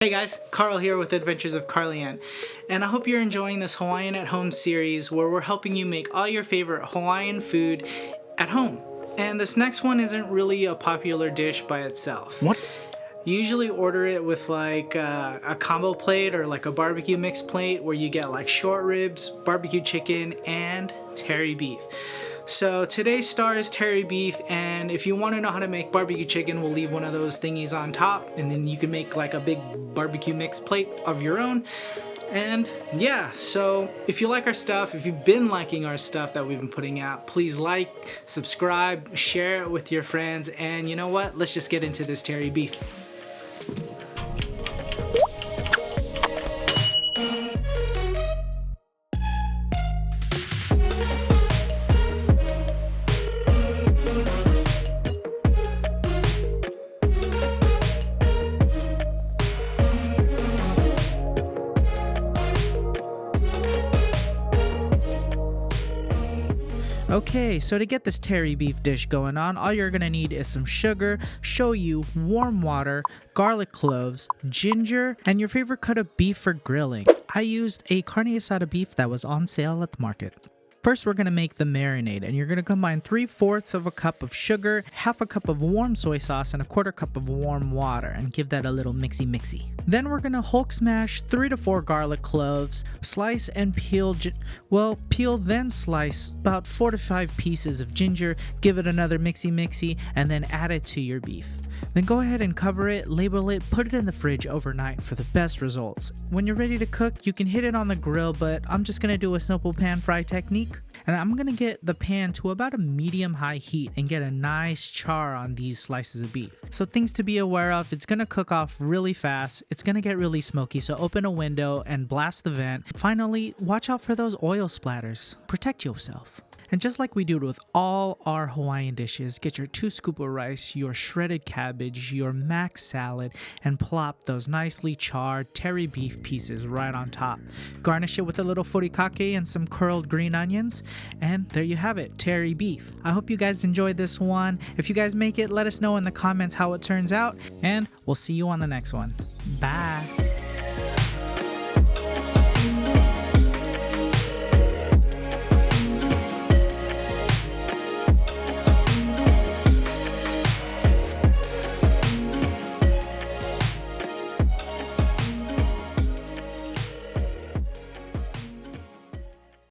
Hey guys, Carl here with Adventures of Carlienne, and I hope you're enjoying this Hawaiian at Home series where we're helping you make all your favorite Hawaiian food at home. And this next one isn't really a popular dish by itself. What? You usually order it with like a combo plate or like a barbecue mix plate where you get like short ribs, barbecue chicken, and teri beef. So today's star is teri beef, and if you want to know how to make barbecue chicken, we'll leave one of those thingies on top, and then you can make like a big barbecue mix plate of your own. And yeah, so if you like our stuff, if you've been liking our stuff that we've been putting out, please like, subscribe, share it with your friends, and you know what? Let's just get into this teri beef. Okay, so to get this teri beef dish going on, all you're gonna need is some sugar, shoyu, warm water, garlic cloves, ginger, and your favorite cut of beef for grilling. I used a carne asada beef that was on sale at the market. First, we're going to make the marinade, and you're going to combine 3/4 of a cup of sugar, half a cup of warm soy sauce, and 1/4 cup of warm water, and give that a little mixy. Then we're going to Hulk smash 3 to 4 garlic cloves, slice and peel then slice about 4 to 5 pieces of ginger, give it another mixy, and then add it to your beef. Then go ahead and cover it, label it, put it in the fridge overnight for the best results. When you're ready to cook, you can hit it on the grill, but I'm just going to do a simple pan fry technique. And I'm going to get the pan to about a medium-high heat and get a nice char on these slices of beef. So things to be aware of, it's going to cook off really fast, it's going to get really smoky, so open a window and blast the vent. Finally, watch out for those oil splatters. Protect yourself. And just like we do with all our Hawaiian dishes, get your 2 scoops of rice, your shredded cabbage, your mac salad, and plop those nicely charred teri beef pieces right on top. Garnish it with a little furikake and some curled green onions, and there you have it, teri beef. I hope you guys enjoyed this one. If you guys make it, let us know in the comments how it turns out, and we'll see you on the next one. Bye!